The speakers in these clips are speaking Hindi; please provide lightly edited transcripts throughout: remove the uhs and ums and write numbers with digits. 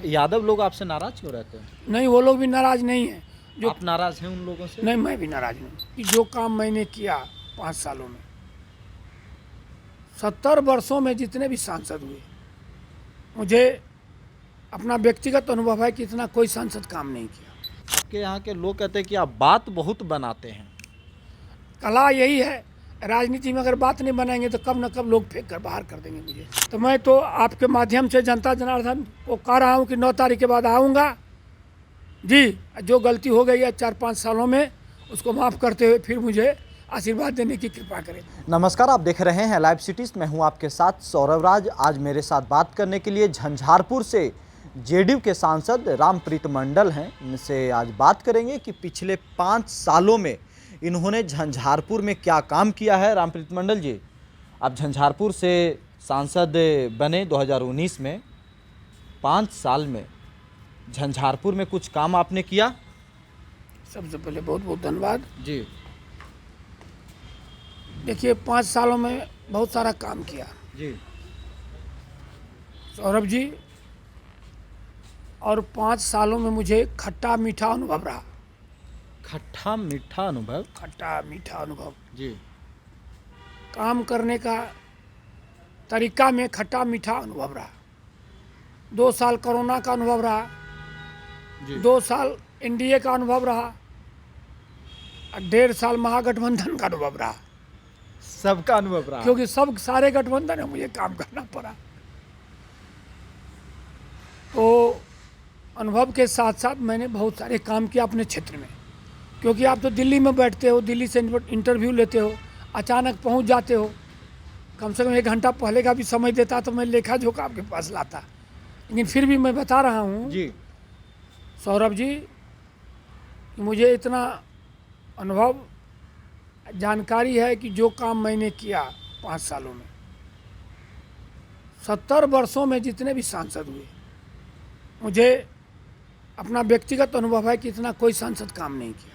यादव लोग आपसे नाराज क्यों रहते हैं? नहीं, वो लोग भी नाराज नहीं हैं। जो आप नाराज हैं उन लोगों से? नहीं, मैं भी नाराज नहीं कि जो काम मैंने किया 5 सालों में, 70 वर्षों में जितने भी सांसद हुए, मुझे अपना व्यक्तिगत अनुभव है कि इतना कोई सांसद काम नहीं किया। आपके यहाँ के लोग कहते हैं कि आप बात बहुत बनाते हैं। कला यही है, राजनीति में अगर बात नहीं बनाएंगे तो कब न कब लोग फेंक कर बाहर कर देंगे मुझे। तो मैं तो आपके माध्यम से जनता जनार्दन को कह रहा हूँ कि 9 तारीख के बाद आऊँगा जी। जो गलती हो गई है 4-5 सालों में, उसको माफ़ करते हुए फिर मुझे आशीर्वाद देने की कृपा करें। नमस्कार, आप देख रहे हैं लाइव सिटीज। मैं हूं आपके साथ सौरभ राज। आज मेरे साथ बात करने के लिए झंझारपुर से जेडीयू के सांसद रामप्रीत मंडल हैं। इनसे आज बात करेंगे कि पिछले 5 सालों में इन्होंने झंझारपुर में क्या काम किया है। रामप्रीत मंडल जी, आप झंझारपुर से सांसद बने 2019 में। 5 साल में झंझारपुर में कुछ काम आपने किया? सबसे पहले बहुत बहुत धन्यवाद जी। देखिए, 5 सालों में बहुत सारा काम किया जी। सौरभ जी, और 5 सालों में मुझे खट्टा मीठा अनुभव रहा। खट्टा मीठा अनुभव? खट्टा मीठा अनुभव जी। काम करने का तरीका में खट्टा मीठा अनुभव रहा। 2 साल कोरोना का अनुभव रहा जी। 2 साल एनडीए का अनुभव रहा और 1.5 साल महागठबंधन का अनुभव रहा। सबका अनुभव रहा, क्योंकि सब सारे गठबंधन है, मुझे काम करना पड़ा। तो अनुभव के साथ साथ मैंने बहुत सारे काम किया अपने क्षेत्र में। क्योंकि आप तो दिल्ली में बैठते हो, दिल्ली से इंटरव्यू लेते हो, अचानक पहुंच जाते हो। कम से कम 1 घंटा पहले का भी समय देता तो मैं लेखा जोखा आपके पास लाता। लेकिन फिर भी मैं बता रहा हूँ जी। सौरभ जी कि मुझे इतना अनुभव जानकारी है कि जो काम मैंने किया 5 सालों में, 70 वर्षों में जितने भी सांसद हुए, मुझे अपना व्यक्तिगत अनुभव है कि इतना कोई सांसद काम नहीं किया।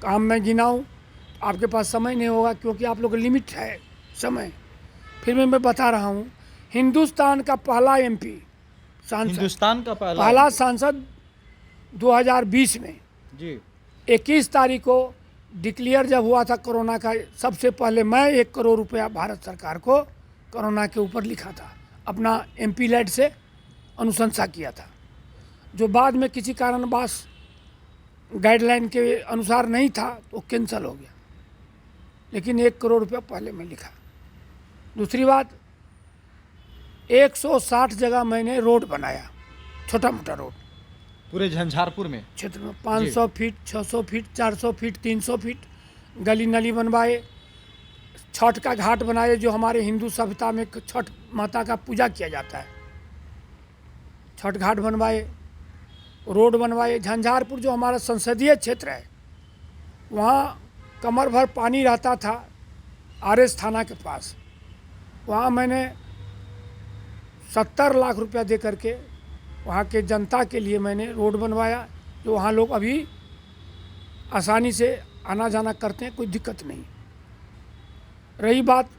काम मैं गिनाऊं आपके पास समय नहीं होगा, क्योंकि आप लोग लिमिट है समय। फिर मैं बता रहा हूं, हिंदुस्तान का पहला एमपी सांसद, हिंदुस्तान का पहला सांसद 2020 में जी। 21 तारीख को डिक्लेयर जब हुआ था कोरोना का, सबसे पहले मैं 1 करोड़ रुपया भारत सरकार को कोरोना के ऊपर लिखा था। अपना एमपी लेड से अनुशंसा किया था, जो बाद में किसी कारणवश गाइडलाइन के अनुसार नहीं था तो कैंसिल हो गया। लेकिन 1 करोड़ रुपया पहले मैं लिखा। दूसरी बात, 160 जगह मैंने रोड बनाया, छोटा मोटा रोड पूरे झंझारपुर में क्षेत्र में। 500 फीट, 600 फीट, 400 फीट, 300 फीट गली नली बनवाए। छठ का घाट बनाए, जो हमारे हिंदू सभ्यता में छठ माता का पूजा किया जाता है। छठ घाट बनवाए, रोड बनवाए। झंझारपुर जो हमारा संसदीय क्षेत्र है, वहाँ कमर भर पानी रहता था आरएस थाना के पास। वहाँ मैंने 70 लाख रुपया दे करके वहाँ के जनता के लिए मैंने रोड बनवाया, जो वहाँ लोग अभी आसानी से आना जाना करते हैं, कोई दिक्कत नहीं। रही बात,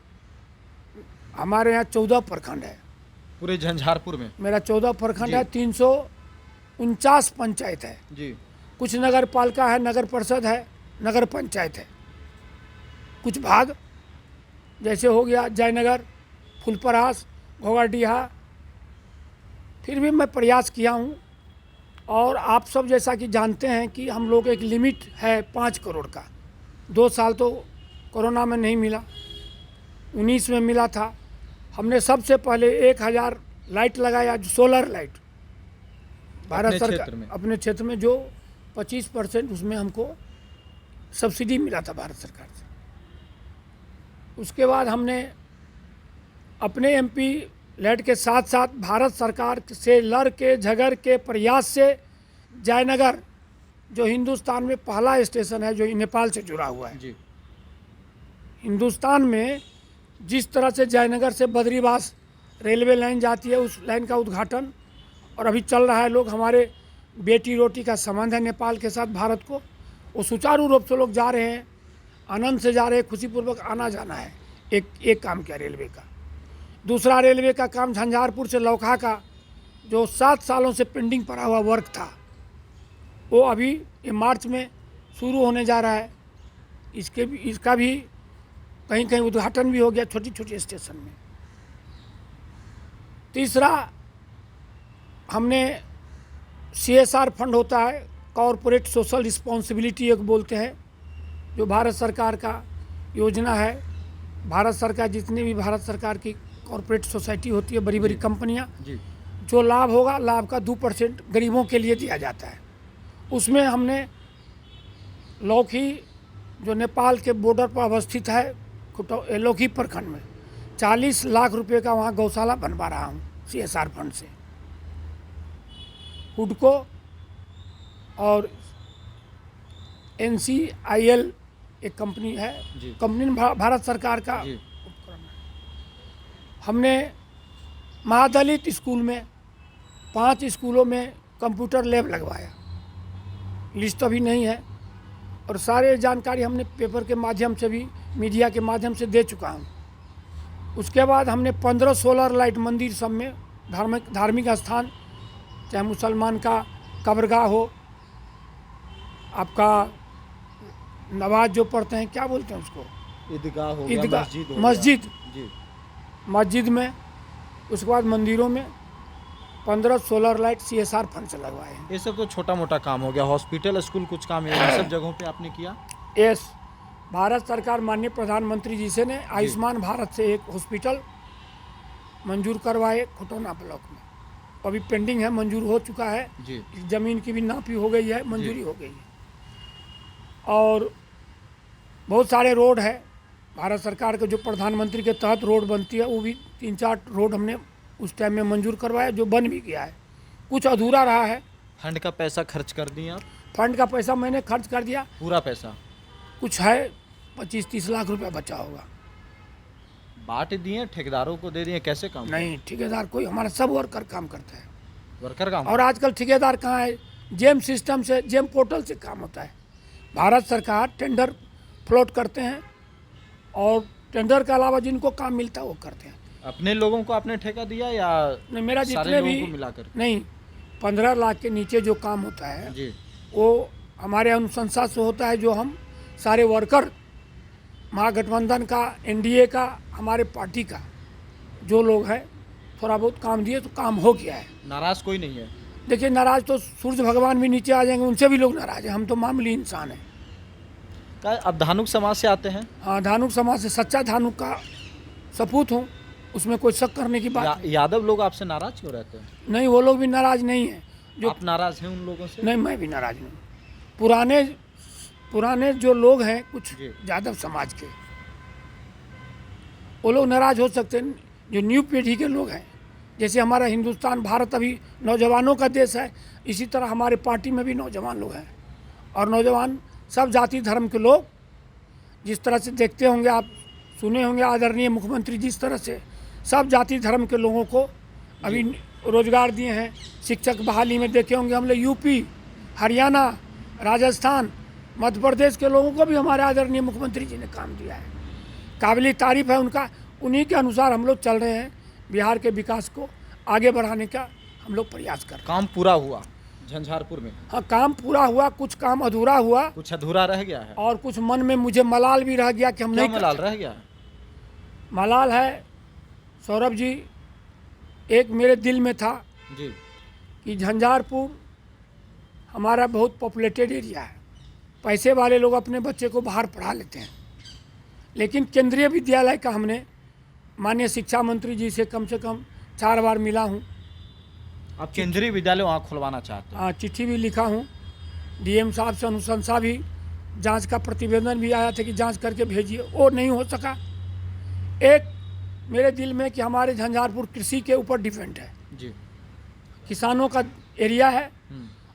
हमारे यहाँ 14 प्रखंड है पूरे झंझारपुर में। मेरा 14 प्रखंड है, 349 पंचायत है जी। कुछ नगर पालिका है, नगर परिषद है, नगर पंचायत है। कुछ भाग जैसे हो गया जयनगर, फुलपरास, घोघाडीहा। फिर भी मैं प्रयास किया हूँ। और आप सब जैसा कि जानते हैं कि हम लोग एक लिमिट है 5 करोड़ का। 2 साल तो कोरोना में नहीं मिला, 19 में मिला था। हमने सबसे पहले 1000 लाइट लगाया, जो सोलर लाइट भारत सरकार अपने क्षेत्र में, जो 25% उसमें हमको सब्सिडी मिला था भारत सरकार से। उसके बाद हमने अपने एमपी लेड के साथ साथ भारत सरकार से लड़ के झगड़ के प्रयास से जयनगर, जो हिंदुस्तान में पहला स्टेशन है जो नेपाल से जुड़ा हुआ है जी। हिंदुस्तान में, जिस तरह से जयनगर से बद्रीवास रेलवे लाइन जाती है, उस लाइन का उद्घाटन और अभी चल रहा है। लोग, हमारे बेटी रोटी का संबंध है नेपाल के साथ भारत को, वो सुचारू रूप से लोग जा रहे हैं, आनंद से जा रहे हैं, खुशीपूर्वक आना जाना है। एक काम किया रेलवे का। दूसरा रेलवे का काम झंझारपुर से लौखा का जो 7 सालों से पेंडिंग पड़ा हुआ वर्क था, वो अभी ये मार्च में शुरू होने जा रहा है। इसका भी कहीं कहीं उद्घाटन भी हो गया छोटी छोटी स्टेशन में। तीसरा, हमने CSR फंड होता है, कॉरपोरेट सोशल रिस्पॉन्सिबिलिटी एक बोलते हैं, जो भारत सरकार का योजना है। भारत सरकार, जितनी भी भारत सरकार की कॉरपोरेट सोसाइटी होती है, बड़ी बड़ी कंपनियां, जो लाभ होगा, लाभ का 2% गरीबों के लिए दिया जाता है। उसमें हमने लौकी, जो नेपाल के बॉर्डर पर अवस्थित है, लौकी प्रखंड में 40 लाख रुपए का वहाँ गौशाला बनवा रहा हूँ CSR फंड से। हुडको और NCIL एक कंपनी है, कंपनी भारत सरकार का उपक्रम है। हमने महादलित स्कूल में 5 स्कूलों में कंप्यूटर लैब लगवाया, लिस्ट अभी नहीं है, और सारे जानकारी हमने पेपर के माध्यम से भी, मीडिया के माध्यम से दे चुका हूँ। उसके बाद हमने 15 सोलर लाइट मंदिर सब में, धार्मिक स्थान, चाहे मुसलमान का कब्रगाह हो, आपका नमाज जो पढ़ते हैं, क्या बोलते हैं उसको, ईदगाह हो गया, मस्जिद में, उसके बाद मंदिरों में 15 सोलर लाइट CSR फंड से लगवाए हैं। ये सब तो छोटा मोटा काम हो गया। हॉस्पिटल, स्कूल, कुछ काम ये सब जगहों पे आपने किया? यस, भारत सरकार माननीय प्रधानमंत्री जी से ने आयुष्मान भारत से एक हॉस्पिटल मंजूर करवाए खुटौना ब्लॉक में। अभी पेंडिंग है, मंजूर हो चुका है जी। ज़मीन की भी नापी हो गई है, मंजूरी हो गई है। और बहुत सारे रोड है भारत सरकार के, जो प्रधानमंत्री के तहत रोड बनती है, वो भी 3-4 रोड हमने उस टाइम में मंजूर करवाया, जो बन भी गया है। कुछ अधूरा रहा है। फंड का पैसा खर्च कर दिए आप? फंड का पैसा मैंने खर्च कर दिया, पूरा पैसा? कुछ है 25-30 लाख रुपया बचा होगा। बांट दिए, ठेकेदारों को दे दिए, कैसे काम? नहीं, ठेकेदार कोई, हमारा सब वर्कर काम करता है। वर्कर काम? और आजकल ठेकेदार कहाँ है, जेम सिस्टम से, जेम पोर्टल से काम होता है। भारत सरकार टेंडर फ्लोट करते हैं, और टेंडर के अलावा जिनको काम मिलता है वो करते हैं। अपने लोगों को आपने ठेका दिया या नहीं, मेरा सारे जितने लोगों भी को मिलाकर? नहीं, 15 लाख के नीचे जो काम होता है जी, वो हमारे अनुशंसा से होता है। जो हम सारे वर्कर, महागठबंधन का, NDA का, हमारे पार्टी का जो लोग हैं, थोड़ा बहुत काम दिए तो काम हो गया है। नाराज कोई नहीं है? देखिए, नाराज तो सूरज भगवान भी नीचे आ जाएंगे, उनसे भी लोग नाराज हैं। हम तो मामूली इंसान हैं। अब धानुक समाज से आते हैं? हाँ, धानुक समाज से, सच्चा धानुक का सपूत हूँ, उसमें कोई शक करने की बात नहीं। यादव लोग आपसे नाराज क्यों रहते हैं? नहीं, वो लोग भी नाराज नहीं हैं। जो आप नाराज हैं उन लोगों से? नहीं, मैं भी नाराज नहीं। पुराने जो लोग हैं, कुछ यादव समाज के, वो लोग नाराज हो सकते हैं। जो न्यू पीढ़ी के लोग हैं, जैसे हमारा हिंदुस्तान, भारत अभी नौजवानों का देश है, इसी तरह हमारे पार्टी में भी नौजवान लोग हैं। और नौजवान सब जाति धर्म के लोग, जिस तरह से देखते होंगे आप, सुने होंगे आदरणीय मुख्यमंत्री जिस तरह से सब जाति धर्म के लोगों को अभी रोजगार दिए हैं। शिक्षक बहाली में देखे होंगे हम लोग, यूपी, हरियाणा, राजस्थान, मध्य प्रदेश के लोगों को भी हमारे आदरणीय मुख्यमंत्री जी ने काम दिया है। काबिल तारीफ है उनका। उन्हीं के अनुसार हम लोग चल रहे हैं। बिहार के विकास को आगे बढ़ाने का हम लोग प्रयास कर रहे हैं। काम पूरा हुआ झंझारपुर में? हाँ, काम पूरा हुआ, कुछ काम अधूरा हुआ, कुछ अधूरा रह गया है, और कुछ मन में मुझे मलाल भी रह गया कि हम नहीं। मलाल रह गया? मलाल है सौरभ जी, एक मेरे दिल में था जी कि झंझारपुर हमारा बहुत पॉपुलेटेड एरिया है। पैसे वाले लोग अपने बच्चे को बाहर पढ़ा लेते हैं, लेकिन केंद्रीय विद्यालय का हमने माननीय शिक्षा मंत्री जी से कम 4 बार मिला हूँ। आप केंद्रीय विद्यालय वहाँ खुलवाना चाहते हैं? हाँ, चिट्ठी भी लिखा हूँ। DM साहब से अनुशंसा भी, जांच का प्रतिवेदन भी आया था कि जांच करके भेजिए, वो नहीं हो सका। एक मेरे दिल में कि हमारे झंझारपुर कृषि के ऊपर डिपेंड है जी, किसानों का एरिया है,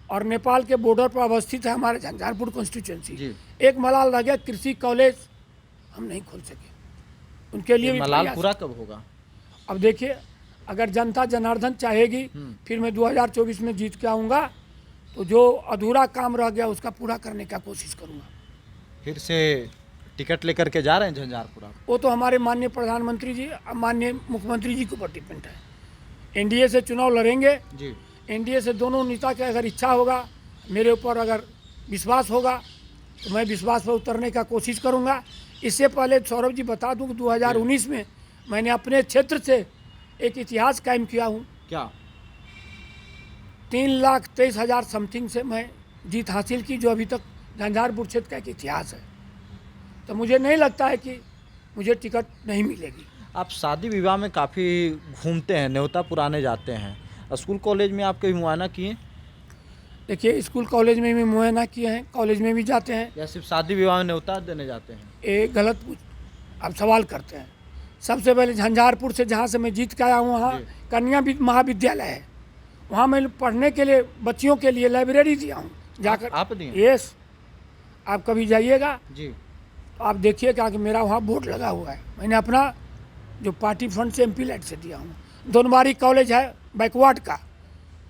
और नेपाल के बॉर्डर पर अवस्थित है हमारे झंझारपुर कॉन्स्टिट्यूंसी। एक मलाल रह गया, कृषि कॉलेज हम नहीं खोल सके। उनके लिए भी मलाल पूरा कब होगा? अब देखिए, अगर जनता जनार्दन चाहेगी, फिर मैं 2024 में जीत के आऊँगा, तो जो अधूरा काम रह गया उसका पूरा करने का कोशिश करूँगा। फिर से टिकट लेकर के जा रहे हैं झंझारपुर? वो तो हमारे माननीय प्रधानमंत्री जी, माननीय मुख्यमंत्री जी के ऊपर डिपेंड है। एनडीए से चुनाव लड़ेंगे। जी। एनडीए से दोनों नेता की अगर इच्छा होगा, मेरे ऊपर अगर विश्वास होगा तो मैं विश्वास पर उतरने का कोशिश करूंगा। इससे पहले सौरभ जी बता दूं कि 2019 में मैंने अपने क्षेत्र से एक इतिहास कायम किया हूं। क्या? 3,23,000 समथिंग से मैं जीत हासिल की, जो अभी तक झंझारपुर क्षेत्र का एक इतिहास है। तो मुझे नहीं लगता है कि मुझे टिकट नहीं मिलेगी। आप शादी विवाह में काफ़ी घूमते हैं, न्योता पुराने जाते हैं, स्कूल कॉलेज में आप कभी मुआयना किए देखिए, स्कूल कॉलेज में भी मुआयना किए हैं, कॉलेज में भी जाते हैं। या सिर्फ शादी विवाह में न्योता देने जाते हैं? ये गलत आप सवाल करते हैं। सबसे पहले झंझारपुर से जहाँ से मैं जीत के आया हूँ, वहाँ जी। कन्या महाविद्यालय है, वहाँ मैं पढ़ने के लिए बच्चियों के लिए लाइब्रेरी दिया हूँ जाकर। आप दिए? यस, आप कभी जाइएगा जी। तो आप देखिएगा कि मेरा वहाँ बोर्ड लगा हुआ है। मैंने अपना जो पार्टी फंड से एमपी लाइट से दिया हूँ। दोनबारी कॉलेज है बैकवर्ड का,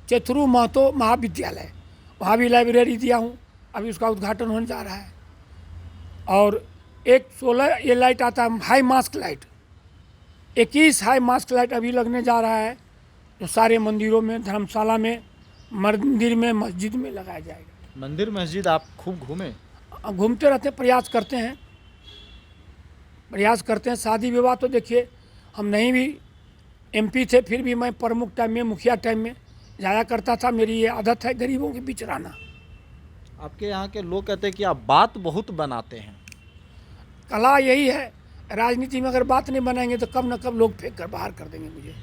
चेथरू महतो महाविद्यालय, वहाँ भी लाइब्रेरी दिया हूँ, अभी उसका उद्घाटन होने जा रहा है। और एक 16 ये लाइट आता है high mask light, 21 high mask light अभी लगने जा रहा है, जो सारे मंदिरों में, धर्मशाला में, मंदिर में, मस्जिद में लगाया जाएगा। मंदिर मस्जिद आप खूब घूमे? घूमते रहते हैं, प्रयास करते हैं। शादी विवाह तो देखिए, हम नहीं भी एमपी थे, फिर भी मैं प्रमुख टाइम में, मुखिया टाइम में जाया करता था। मेरी ये आदत है गरीबों के बीच रहना। आपके यहाँ के लोग कहते हैं कि आप बात बहुत बनाते हैं। कला यही है, राजनीति में अगर बात नहीं बनाएंगे तो कब न कब लोग फेंक कर बाहर कर देंगे। मुझे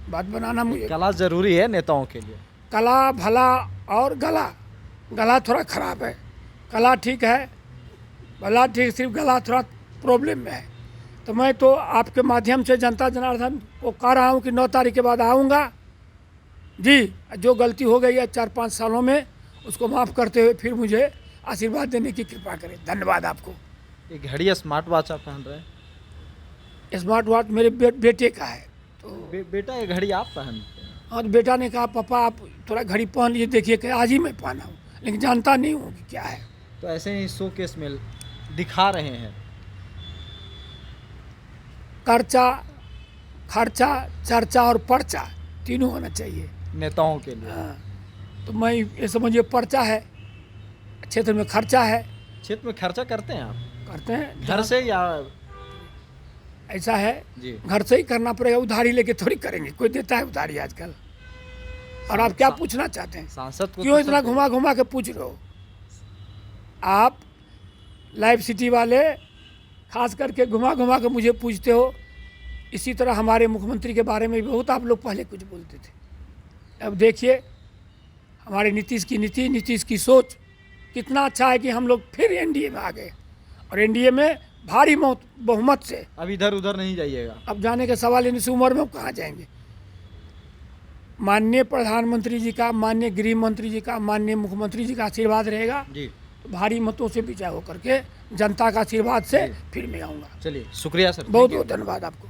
बात बनाना, मुझे कला जरूरी है नेताओं के लिए। कला भला और गला थोड़ा खराब है। कला ठीक है, भला ठीक, सिर्फ गला थोड़ा प्रॉब्लम में है। तो मैं तो आपके माध्यम से जनता जनार्दन को कह रहा हूँ कि 9 तारीख के बाद आऊँगा जी। जो गलती हो गई है 4-5 सालों में, उसको माफ़ करते हुए फिर मुझे आशीर्वाद देने की कृपा करें। धन्यवाद आपको। एक घड़ी स्मार्ट वॉच आप पहन रहे हैं? स्मार्ट वॉच मेरे बेटे का है। तो बेटा ये घड़ी आप पहनते हैं? हाँ, तो बेटा ने कहा पापा आप थोड़ा घड़ी पहन लीजिए, देखिए कि आज ही मैं पहना हूँ, लेकिन जानता नहीं हूँ कि क्या है। तो ऐसे ही शो केस में दिखा रहे हैं। खर्चा, चर्चा और पर्चा तीनों होना चाहिए नेताओं के लिए। हाँ, तो मैं ये समझिए पर्चा है, क्षेत्र में खर्चा है। क्षेत्र में खर्चा करते हैं आप? करते हैं घर से या? ऐसा है जी। घर से ही करना पड़ेगा, उधारी लेके थोड़ी करेंगे, कोई देता है उधारी आजकल। और आप क्या पूछना चाहते हैं? सांसद को क्यों तो इतना घुमा घुमा के पूछ रहे हो? आप लाइव सिटी वाले खास करके घुमा घुमा के मुझे पूछते हो। इसी तरह हमारे मुख्यमंत्री के बारे में भी बहुत आप लोग पहले कुछ बोलते थे। अब देखिए हमारे नीतीश की नीति, नीतीश की सोच कितना अच्छा है कि हम लोग फिर एनडीए में आ गए, और एनडीए में भारी बहुमत से। अब इधर उधर नहीं जाइएगा? अब जाने का सवाल ही नहीं, इस उम्र में कहाँ जाएंगे। माननीय प्रधानमंत्री जी का, माननीय गृह मंत्री जी का, माननीय मुख्यमंत्री जी का आशीर्वाद रहेगा जी। तो भारी मतों से विजय होकर के जनता का आशीर्वाद से फिर मैं आऊँगा। चलिए, शुक्रिया सर। बहुत बहुत धन्यवाद आपको।